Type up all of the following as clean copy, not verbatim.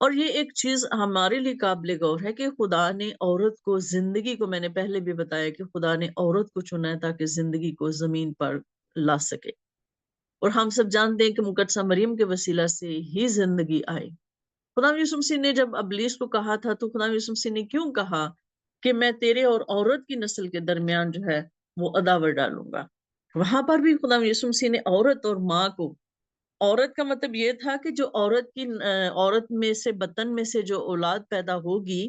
اور یہ ایک چیز ہمارے لیے قابل غور ہے کہ خدا نے عورت کو زندگی کو، میں نے پہلے بھی بتایا کہ خدا نے عورت کو چنا ہے تاکہ زندگی کو زمین پر لا سکے، اور ہم سب جانتے ہیں کہ مقدسہ مریم کے وسیلہ سے ہی زندگی آئی۔ خدا یسوع مسیح نے جب ابلیس کو کہا تھا تو خدا یسوع مسیح نے کیوں کہا کہ میں تیرے اور عورت کی نسل کے درمیان جو ہے وہ عداوت ڈالوں گا؟ وہاں پر بھی خدا یسوع مسیح نے عورت اور ماں کو، عورت کا مطلب یہ تھا کہ جو عورت میں سے، بطن میں سے جو اولاد پیدا ہوگی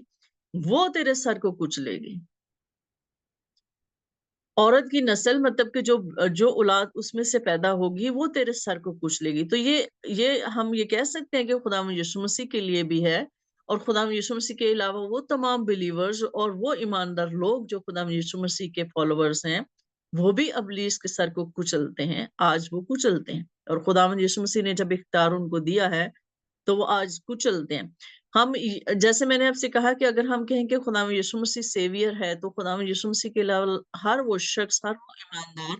وہ تیرے سر کو کچلے گی۔ عورت کی نسل مطلب کہ جو اولاد اس میں سے پیدا ہوگی وہ تیرے سر کو کچلے گی۔ تو یہ ہم یہ کہہ سکتے ہیں کہ خدا یسوع مسیح کے لیے بھی ہے، اور خدا یسوع مسیح کے علاوہ وہ تمام بلیورز اور وہ ایماندار لوگ جو خدا یسوع مسیح کے فالوورز ہیں وہ بھی ابلیس کے سر کو کچلتے ہیں، آج وہ کچلتے ہیں، اور خدا یسوع مسیح نے جب اختیار ان کو دیا ہے تو وہ آج کچلتے ہیں۔ ہم جیسے میں نے آپ سے کہا کہ اگر ہم کہیں کہ خدا یسوع مسیح سیویئر ہے، تو خدا یسوع مسیح کے علاوہ ہر وہ شخص، ہر وہ ایماندار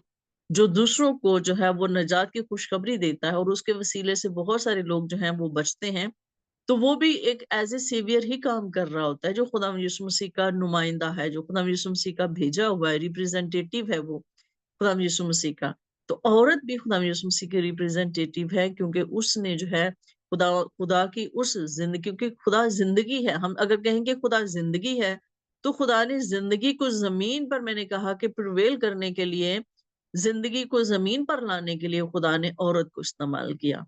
جو دوسروں کو جو ہے وہ نجات کی خوشخبری دیتا ہے، اور اس کے وسیلے سے بہت سارے لوگ جو ہیں وہ بچتے ہیں، تو وہ بھی ایک ایز اے سیویئر ہی کام کر رہا ہوتا ہے، جو خدا یسوع مسیح کا نمائندہ ہے، جو خدا یسوع مسیح کا بھیجا ہوا ہے، ریپریزنٹیٹیو ہے وہ خدا یسوع مسیح کا۔ تو عورت بھی خدا یسوع مسیح کی ریپریزنٹیٹیو ہے، کیونکہ اس نے جو ہے خدا کی اس زندگی، کیونکہ خدا زندگی ہے، ہم اگر کہیں کہ خدا زندگی ہے تو خدا نے زندگی کو زمین پر، میں نے کہا کہ پرویل کرنے کے لیے، زندگی کو زمین پر لانے کے لیے خدا نے عورت کو استعمال کیا۔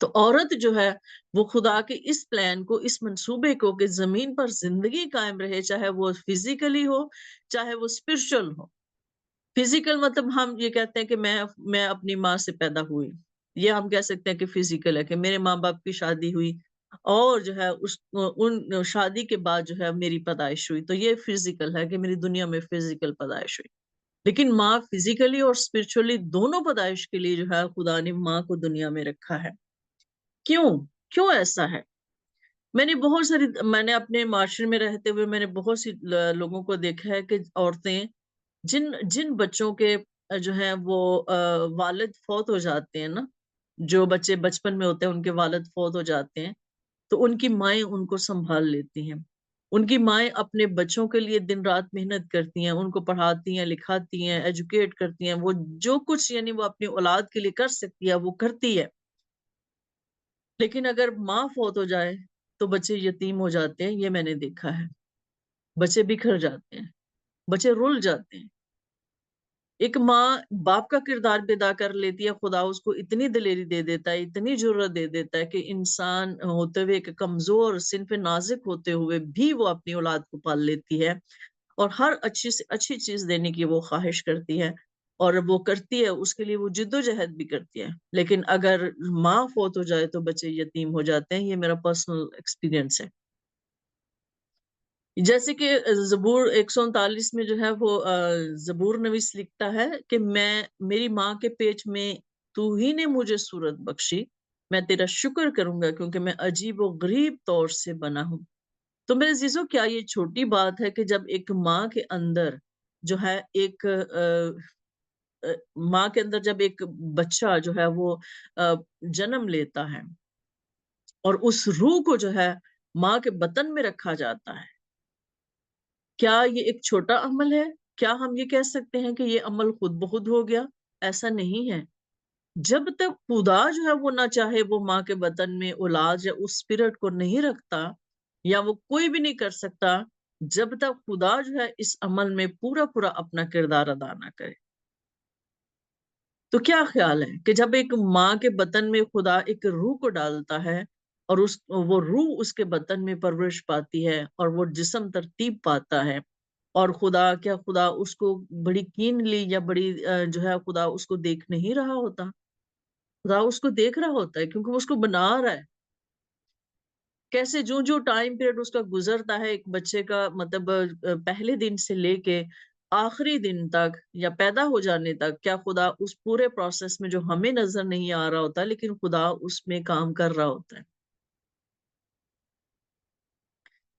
تو عورت جو ہے وہ خدا کے اس پلان کو، اس منصوبے کو کہ زمین پر زندگی قائم رہے، چاہے وہ فزیکلی ہو چاہے وہ اسپرچل ہو۔ فزیکل مطلب ہم یہ کہتے ہیں کہ میں اپنی ماں سے پیدا ہوئی، یہ ہم کہہ سکتے ہیں کہ فزیکل ہے، کہ میرے ماں باپ کی شادی ہوئی اور جو ہے ان شادی کے بعد جو ہے میری پیدائش ہوئی، تو یہ فزیکل ہے کہ میری دنیا میں فزیکل پیدائش ہوئی۔ لیکن ماں فزیکلی اور اسپرچولی دونوں پیدائش کے لیے جو ہے خدا نے ماں کو دنیا میں رکھا ہے۔ کیوں کیوں ایسا ہے؟ میں نے اپنے معاشرے میں رہتے ہوئے میں نے بہت سی لوگوں کو دیکھا ہے کہ عورتیں جن بچوں کے جو ہیں وہ والد فوت ہو جاتے ہیں نا، جو بچے بچپن میں ہوتے ہیں ان کے والد فوت ہو جاتے ہیں، تو ان کی مائیں ان کو سنبھال لیتی ہیں۔ ان کی مائیں اپنے بچوں کے لیے دن رات محنت کرتی ہیں، ان کو پڑھاتی ہیں، لکھاتی ہیں، ایجوکیٹ کرتی ہیں، وہ جو کچھ یعنی وہ اپنی اولاد کے لیے کر سکتی ہے وہ کرتی ہے۔ لیکن اگر ماں فوت ہو جائے تو بچے یتیم ہو جاتے ہیں، یہ میں نے دیکھا ہے۔ بچے بکھر جاتے ہیں، بچے رل جاتے ہیں۔ ایک ماں باپ کا کردار بھی ادا کر لیتی ہے، خدا اس کو اتنی دلیری دے دیتا ہے، اتنی جرأت دے دیتا ہے کہ انسان ہوتے ہوئے، ایک کمزور صنف نازک ہوتے ہوئے بھی وہ اپنی اولاد کو پال لیتی ہے، اور ہر اچھی سے اچھی چیز دینے کی وہ خواہش کرتی ہے، اور وہ کرتی ہے، اس کے لیے وہ جد و جہد بھی کرتی ہے۔ لیکن اگر ماں فوت ہو جائے تو بچے یتیم ہو جاتے ہیں، یہ میرا پرسنل ایکسپیرینس ہے۔ جیسے کہ زبور 139 میں جو ہے وہ زبور نویس لکھتا ہے کہ میری ماں کے پیٹ میں تو ہی نے مجھے صورت بخشی، میں تیرا شکر کروں گا کیونکہ میں عجیب و غریب طور سے بنا ہوں۔ تو میرے عزیزو، کیا یہ چھوٹی بات ہے کہ جب ایک ماں کے اندر جو ہے ماں کے اندر جب ایک بچہ جو ہے وہ جنم لیتا ہے اور اس روح کو جو ہے ماں کے بطن میں رکھا جاتا ہے، کیا یہ ایک چھوٹا عمل ہے؟ کیا ہم یہ کہہ سکتے ہیں کہ یہ عمل خود بخود ہو گیا؟ ایسا نہیں ہے۔ جب تک خدا جو ہے وہ نہ چاہے وہ ماں کے بطن میں اولاد یا اس اسپرٹ کو نہیں رکھتا، یا وہ کوئی بھی نہیں کر سکتا جب تک خدا جو ہے اس عمل میں پورا پورا اپنا کردار ادا نہ کرے۔ تو کیا خیال ہے کہ جب ایک ماں کے بطن میں خدا ایک روح کو ڈالتا ہے اور وہ روح اس کے بطن میں پرورش پاتی ہے اور وہ جسم ترتیب پاتا ہے، اور خدا اس کو بڑی کینلی یا بڑی جو ہے خدا اس کو دیکھ نہیں رہا ہوتا؟ خدا اس کو دیکھ رہا ہوتا ہے کیونکہ وہ اس کو بنا رہا ہے۔ کیسے جو ٹائم پیریڈ اس کا گزرتا ہے ایک بچے کا، مطلب پہلے دن سے لے کے آخری دن تک یا پیدا ہو جانے تک، کیا خدا اس پورے پروسیس میں جو ہمیں نظر نہیں آ رہا ہوتا لیکن خدا اس میں کام کر رہا ہوتا ہے؟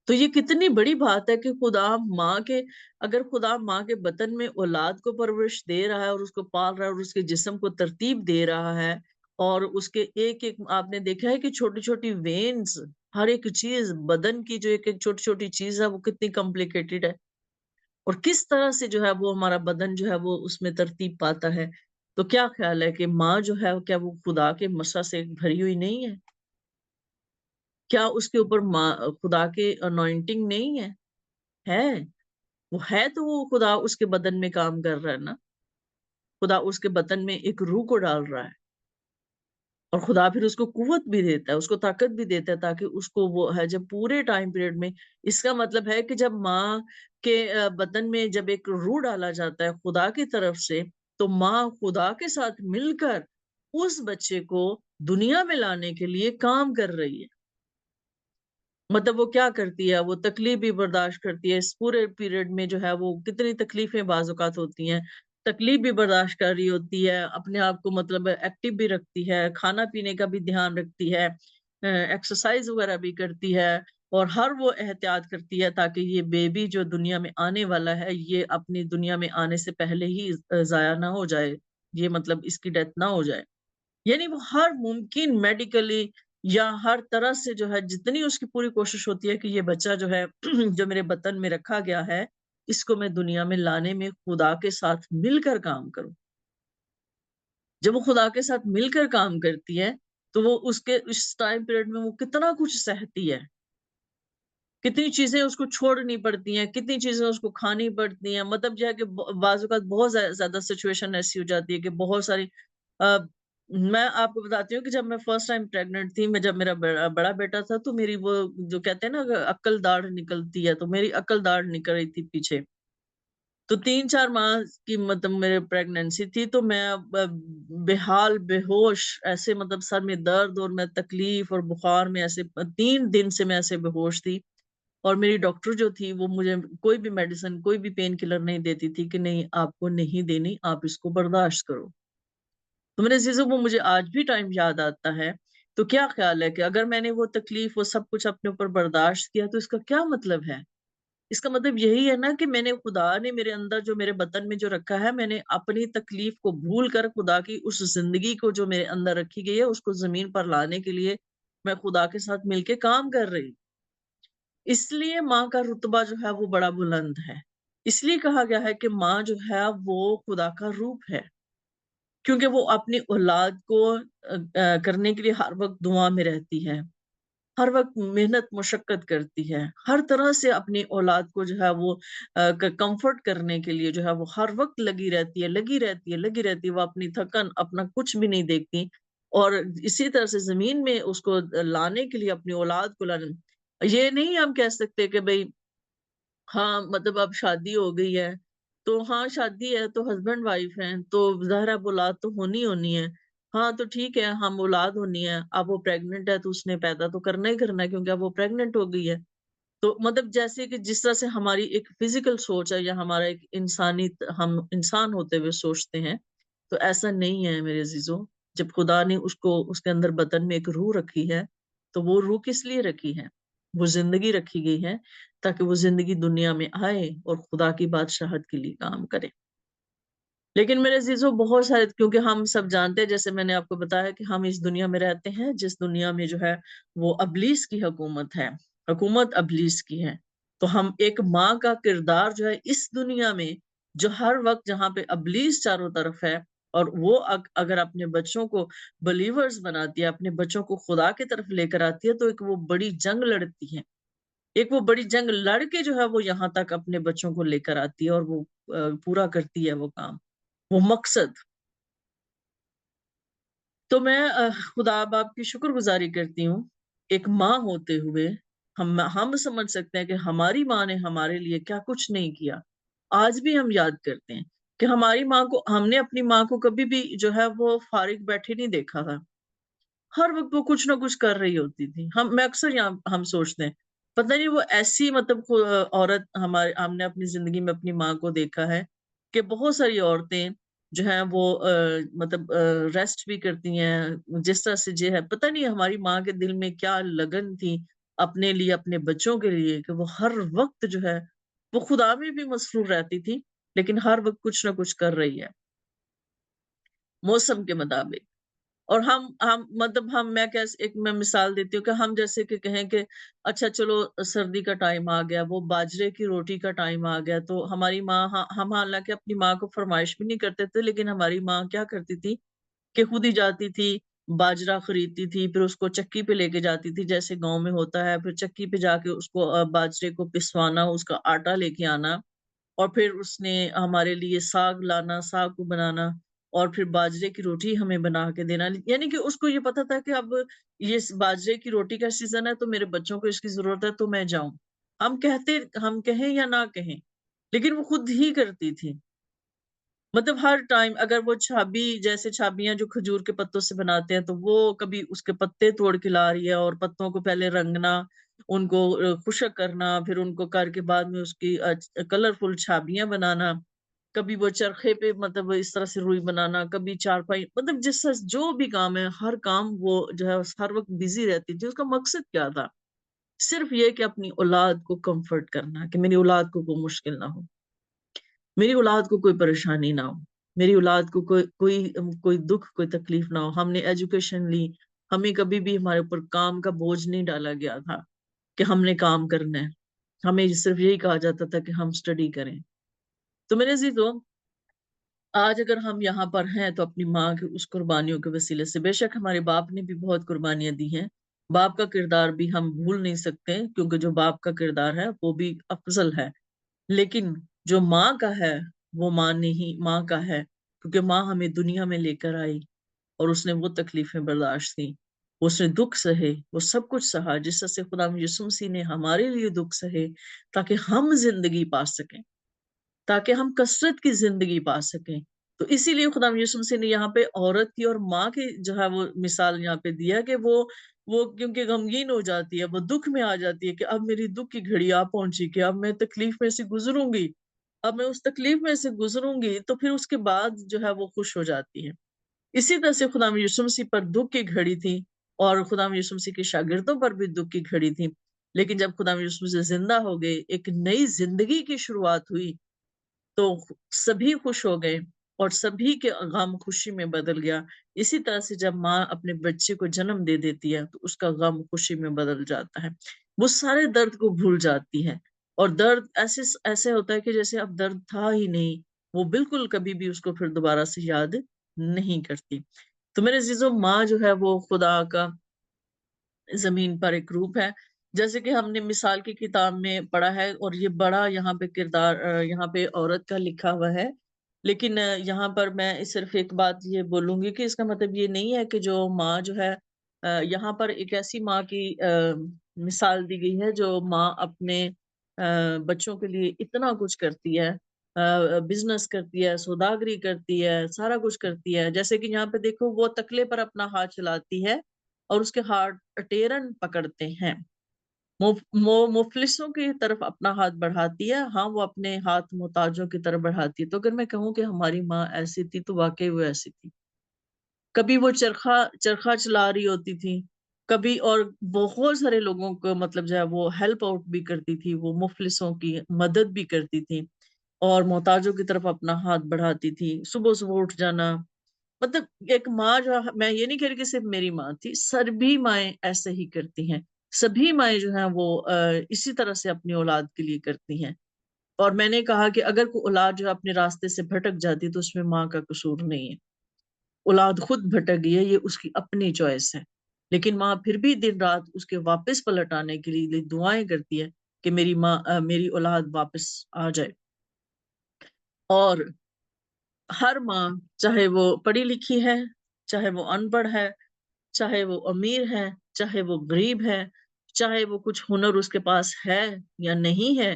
تو یہ کتنی بڑی بات ہے کہ اگر خدا ماں کے بطن میں اولاد کو پرورش دے رہا ہے اور اس کو پال رہا ہے اور اس کے جسم کو ترتیب دے رہا ہے، اور اس کے ایک ایک آپ نے دیکھا ہے کہ چھوٹی چھوٹی وینز، ہر ایک چیز بدن کی جو ایک ایک چھوٹی چھوٹی چیز ہے وہ کتنی کمپلیکیٹڈ ہے، اور کس طرح سے جو ہے وہ ہمارا بدن جو ہے وہ اس میں ترتیب پاتا ہے. تو کیا خیال ہے کہ ماں جو ہے کیا وہ خدا کے مسا سے بھری ہوئی نہیں ہے؟ کیا اس کے اوپر خدا کے انوائنٹنگ نہیں ہے؟ ہے. وہ ہے تو وہ خدا اس کے بدن میں کام کر رہا ہے نا. خدا اس کے بدن میں ایک روح کو ڈال رہا ہے، اور خدا پھر اس کو قوت بھی دیتا ہے، اس کو طاقت بھی دیتا ہے، تاکہ اس کو وہ ہے جب پورے ٹائم پیریڈ میں. اس کا مطلب ہے کہ جب ماں کے بدن میں جب ایک روح ڈالا جاتا ہے خدا کی طرف سے، تو ماں خدا کے ساتھ مل کر اس بچے کو دنیا میں لانے کے لیے کام کر رہی ہے. مطلب وہ کیا کرتی ہے؟ وہ تکلیف بھی برداشت کرتی ہے. اس پورے پیریڈ میں جو ہے وہ کتنی تکلیفیں بعض اوقات ہوتی ہیں، تکلیف بھی برداشت کر رہی ہوتی ہے، اپنے آپ کو مطلب ایکٹیو بھی رکھتی ہے، کھانا پینے کا بھی دھیان رکھتی ہے، ایکسرسائز وغیرہ بھی کرتی ہے، اور ہر وہ احتیاط کرتی ہے تاکہ یہ بیبی جو دنیا میں آنے والا ہے یہ اپنی دنیا میں آنے سے پہلے ہی ضائع نہ ہو جائے، یہ مطلب اس کی ڈیتھ نہ ہو جائے. یعنی وہ ہر ممکن میڈیکلی یا ہر طرح سے جو ہے جتنی اس کی پوری کوشش ہوتی ہے کہ یہ بچہ جو ہے جو میرے بدن میں رکھا گیا ہے اس کو میں دنیا میں لانے میں خدا کے ساتھ مل کر کام کروں. جب وہ خدا کے ساتھ مل کر کام کرتی ہے تو وہ اس کے اس ٹائم پیریڈ میں وہ کتنا کچھ سہتی ہے، کتنی چیزیں اس کو چھوڑنی پڑتی ہیں، کتنی چیزیں اس کو کھانی پڑتی ہیں. مطلب جو ہے کہ بعض اوقات بہت زیادہ سچویشن ایسی ہو جاتی ہے کہ بہت ساری میں آپ کو بتاتی ہوں کہ جب میں فرسٹ ٹائم پریگننٹ تھی، میں جب میرا بڑا بیٹا تھا تو میری وہ جو کہتے ہیں نا عقل داڑھ نکلتی ہے، تو میری عقل داڑھ نکل رہی تھی پیچھے. تو 3-4 ماہ کی مطلب میرے پریگننسی تھی، تو میں بے حال بے ہوش ایسے مطلب سر میں درد اور میں تکلیف اور بخار میں ایسے 3 دن سے میں ایسے بے ہوش تھی. اور میری ڈاکٹر جو تھی وہ مجھے کوئی بھی میڈیسن کوئی بھی پین کلر نہیں دیتی تھی کہ نہیں آپ کو نہیں دینی، آپ اس کو برداشت کرو. تو میرے عزیزوں وہ مجھے آج بھی ٹائم یاد آتا ہے. تو کیا خیال ہے کہ اگر میں نے وہ تکلیف وہ سب کچھ اپنے اوپر برداشت کیا تو اس کا کیا مطلب ہے؟ اس کا مطلب یہی ہے نا کہ میں نے خدا نے میرے اندر جو میرے بدن میں جو رکھا ہے، میں نے اپنی تکلیف کو بھول کر خدا کی اس زندگی کو جو میرے اندر رکھی گئی ہے اس کو زمین پر لانے کے لیے میں خدا کے ساتھ مل کے کام کر رہی. اس لیے ماں کا رتبہ جو ہے وہ بڑا بلند ہے. اس لیے کہا گیا ہے کہ ماں جو ہے وہ خدا کا روپ ہے، کیونکہ وہ اپنی اولاد کو کرنے کے لیے ہر وقت دعا میں رہتی ہے، ہر وقت محنت مشقت کرتی ہے، ہر طرح سے اپنی اولاد کو جو ہے وہ کمفرٹ کرنے کے لیے جو ہے وہ ہر وقت لگی رہتی ہے، لگی رہتی ہے، لگی رہتی ہے. وہ اپنی تھکن اپنا کچھ بھی نہیں دیکھتی، اور اسی طرح سے زمین میں اس کو لانے کے لیے اپنی اولاد کو لانے. یہ نہیں ہم کہہ سکتے کہ بھئی ہاں مطلب اب شادی ہو گئی ہے تو ہاں شادی ہے تو ہسبینڈ وائف ہیں تو ظاہر ہے اب اولاد تو ہونی ہے. ہاں تو ٹھیک ہے ہم اولاد ہونی ہے، اب وہ پریگننٹ ہے تو اس نے پیدا تو کرنا ہی کرنا ہے کیونکہ اب وہ پریگننٹ ہو گئی ہے. تو مطلب جیسے کہ جس طرح سے ہماری ایک فزیکل سوچ ہے یا ہمارا ایک انسانی ہم انسان ہوتے ہوئے سوچتے ہیں، تو ایسا نہیں ہے میرے عزیزوں. جب خدا نے اس کو اس کے اندر بدن میں ایک روح رکھی ہے تو وہ روح کس لیے رکھی ہے؟ وہ زندگی رکھی گئی ہے تاکہ وہ زندگی دنیا میں آئے اور خدا کی بادشاہت کے لیے کام کرے. لیکن میرے عزیزوں بہت سارے کیونکہ ہم سب جانتے ہیں جیسے میں نے آپ کو بتایا کہ ہم اس دنیا میں رہتے ہیں جس دنیا میں جو ہے وہ ابلیس کی حکومت ہے، حکومت ابلیس کی ہے. تو ہم ایک ماں کا کردار جو ہے اس دنیا میں جو ہر وقت جہاں پہ ابلیس چاروں طرف ہے اور وہ اگر اپنے بچوں کو بلیورز بناتی ہے، اپنے بچوں کو خدا کی طرف لے کر آتی ہے تو ایک وہ بڑی جنگ لڑتی ہے. ایک وہ بڑی جنگ لڑ کے جو ہے وہ یہاں تک اپنے بچوں کو لے کر آتی ہے اور وہ پورا کرتی ہے وہ کام، وہ مقصد. تو میں خدا باپ کی شکر گزاری کرتی ہوں ایک ماں ہوتے ہوئے. ہم سمجھ سکتے ہیں کہ ہماری ماں نے ہمارے لیے کیا کچھ نہیں کیا. آج بھی ہم یاد کرتے ہیں کہ ہماری ماں کو ہم نے اپنی ماں کو کبھی بھی جو ہے وہ فارغ بیٹھے نہیں دیکھا تھا. ہر وقت وہ کچھ نہ کچھ کر رہی ہوتی تھی. میں اکثر یہاں ہم سوچتے ہیں پتہ نہیں وہ ایسی مطلب عورت ہم نے اپنی زندگی میں اپنی ماں کو دیکھا ہے کہ بہت ساری عورتیں جو ہیں وہ مطلب ریسٹ بھی کرتی ہیں جس طرح سے جو ہے پتہ نہیں ہماری ماں کے دل میں کیا لگن تھی اپنے لیے اپنے بچوں کے لیے کہ وہ ہر وقت جو ہے وہ خدا میں بھی مصروف رہتی تھی لیکن ہر وقت کچھ نہ کچھ کر رہی ہے موسم کے مطابق. اور ہم مطلب میں مثال دیتی ہوں کہ ہم جیسے کہ کہیں کہ اچھا چلو سردی کا ٹائم آ گیا، وہ باجرے کی روٹی کا ٹائم آ گیا، تو ہماری ماں، ہم حالانکہ اپنی ماں کو فرمائش بھی نہیں کرتے تھے، لیکن ہماری ماں کیا کرتی تھی کہ خود ہی جاتی تھی، باجرا خریدتی تھی، پھر اس کو چکی پہ لے کے جاتی تھی جیسے گاؤں میں ہوتا ہے، پھر چکی پہ جا کے اس کو باجرے کو پسوانا، اس کا آٹا لے کے آنا، اور پھر اس نے ہمارے لیے ساگ لانا، ساگ کو بنانا، اور پھر باجرے کی روٹی ہمیں بنا کے دینا. یعنی کہ اس کو یہ پتا تھا کہ اب یہ باجرے کی روٹی کا سیزن ہے تو میرے بچوں کو اس کی ضرورت ہے تو میں جاؤں. ہم کہیں یا نہ کہیں، لیکن وہ خود ہی کرتی تھی. مطلب ہر ٹائم اگر وہ جیسے چھابیاں جو کھجور کے پتوں سے بناتے ہیں، تو وہ کبھی اس کے پتے توڑ کے لا رہی ہے، اور پتوں کو پہلے رنگنا، ان کو خشک کرنا، پھر ان کو کر کے بعد میں اس کی کلرفل چھابیاں بنانا، کبھی وہ چرخے پہ مطلب اس طرح سے روئی بنانا، کبھی چارپائی، مطلب جو بھی کام ہے، ہر کام وہ جو ہے ہر وقت بزی رہتی تھی. اس کا مقصد کیا تھا؟ صرف یہ کہ اپنی اولاد کو کمفرٹ کرنا، کہ میری اولاد کو کوئی مشکل نہ ہو، میری اولاد کو کوئی پریشانی نہ ہو، میری اولاد کو کوئی دکھ، کوئی تکلیف نہ ہو. ہم نے ایجوکیشن لی، ہمیں کبھی بھی ہمارے اوپر کام کا بوجھ نہیں ڈالا گیا تھا کہ ہم نے کام کرنا ہے. ہمیں صرف یہی کہا جاتا تھا کہ ہم سٹڈی کریں. تو میرے عزیزو، آج اگر ہم یہاں پر ہیں تو اپنی ماں کی اس قربانیوں کے وسیلے سے. بے شک ہمارے باپ نے بھی بہت قربانیاں دی ہیں، باپ کا کردار بھی ہم بھول نہیں سکتے، کیونکہ جو باپ کا کردار ہے وہ بھی افضل ہے. لیکن جو ماں کا ہے وہ ماں کا ہے، کیونکہ ماں ہمیں دنیا میں لے کر آئی، اور اس نے وہ تکلیفیں برداشت کی، اس نے دکھ سہے، وہ سب کچھ سہا، جس سے خدا یسوع مسیح نے ہمارے لیے دکھ سہے تاکہ ہم زندگی پا سکیں، تاکہ ہم کثرت کی زندگی پا سکیں. تو اسی لیے خدا یسوع مسیح نے یہاں پہ عورت کی اور ماں کی جو ہے وہ مثال یہاں پہ دیا کہ وہ کیونکہ غمگین ہو جاتی ہے، وہ دکھ میں آ جاتی ہے کہ اب میری دکھ کی گھڑی آ پہنچی، کہ اب میں تکلیف میں سے گزروں گی، اب میں اس تکلیف میں سے گزروں گی، تو پھر اس کے بعد جو ہے وہ خوش ہو جاتی ہے. اسی طرح سے خدا یسوع مسیح پر دکھ کی گھڑی تھی، اور خدا یسوع مسیح کے شاگردوں پر بھی دکھ کی گھڑی تھی. لیکن جب خدا یسوع مسیح زندہ ہو گئے، ایک نئی زندگی کی شروعات ہوئی، تو سبھی خوش ہو گئے، اور سبھی کے غم خوشی میں بدل گیا. اسی طرح سے جب ماں اپنے بچے کو جنم دے دیتی ہے تو اس کا غم خوشی میں بدل جاتا ہے، وہ سارے درد کو بھول جاتی ہے، اور درد ایسے ہوتا ہے کہ جیسے اب درد تھا ہی نہیں، وہ بالکل کبھی بھی اس کو پھر دوبارہ سے یاد نہیں کرتی. تو میرے عزیزو، ماں جو ہے وہ خدا کا زمین پر ایک روپ ہے، جیسے کہ ہم نے مثال کی کتاب میں پڑھا ہے، اور یہ بڑا یہاں پہ کردار یہاں پہ عورت کا لکھا ہوا ہے. لیکن یہاں پر میں صرف ایک بات یہ بولوں گی کہ اس کا مطلب یہ نہیں ہے کہ جو ماں جو ہے، یہاں پر ایک ایسی ماں کی مثال دی گئی ہے جو ماں اپنے بچوں کے لیے اتنا کچھ کرتی ہے، بزنس کرتی ہے، سوداگری کرتی ہے، سارا کچھ کرتی ہے. جیسے کہ یہاں پہ دیکھو، وہ تکلے پر اپنا ہاتھ چلاتی ہے اور اس کے ہاتھ ٹیرن پکڑتے ہیں، مفلسوں کی طرف اپنا ہاتھ بڑھاتی ہے، ہاں وہ اپنے ہاتھ محتاجوں کی طرف بڑھاتی ہے. تو اگر میں کہوں کہ ہماری ماں ایسی تھی تو واقعی وہ ایسی تھی. کبھی وہ چرخا چلا رہی ہوتی تھی، کبھی، اور بہت سارے لوگوں کو مطلب جو ہے وہ ہیلپ آؤٹ بھی کرتی تھی، وہ مفلسوں کی مدد بھی کرتی تھی، اور محتاجوں کی طرف اپنا ہاتھ بڑھاتی تھی. صبح صبح اٹھ جانا، مطلب ایک ماں جو، میں یہ نہیں کہہ رہی کہ صرف میری ماں تھی، سبھی مائیں ایسے ہی کرتی ہیں. سبھی مائیں جو ہیں وہ اسی طرح سے اپنی اولاد کے لیے کرتی ہیں. اور میں نے کہا کہ اگر کوئی اولاد جو اپنے راستے سے بھٹک جاتی تو اس میں ماں کا قصور نہیں ہے، اولاد خود بھٹک گئی ہے، یہ اس کی اپنی چوائس ہے. لیکن ماں پھر بھی دن رات اس کے واپس پلٹ آنے کے لیے دعائیں کرتی ہے کہ میری اولاد واپس آ جائے. اور ہر ماں، چاہے وہ پڑھی لکھی ہے، چاہے وہ ان پڑھ ہے، چاہے وہ امیر ہے، چاہے وہ غریب ہے، چاہے وہ کچھ ہنر اس کے پاس ہے یا نہیں ہے،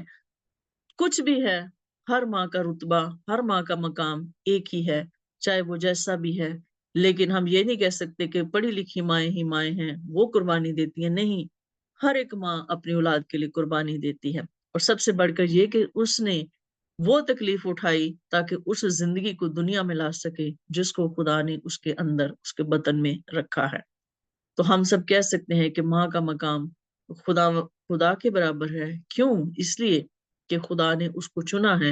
کچھ بھی ہے، ہر ماں کا رتبہ، ہر ماں کا مقام ایک ہی ہے، چاہے وہ جیسا بھی ہے. لیکن ہم یہ نہیں کہہ سکتے کہ پڑھی لکھی مائیں ہی مائیں ہیں، وہ قربانی دیتی ہیں. نہیں، ہر ایک ماں اپنی اولاد کے لیے قربانی دیتی ہے. اور سب سے بڑھ کر یہ کہ اس نے وہ تکلیف اٹھائی تاکہ اس زندگی کو دنیا میں لا سکے جس کو خدا نے اس کے اندر، اس کے بطن میں رکھا ہے. تو ہم سب کہہ سکتے ہیں کہ ماں کا مقام خدا کے برابر ہے. کیوں؟ اس لیے کہ خدا نے اس کو چنا ہے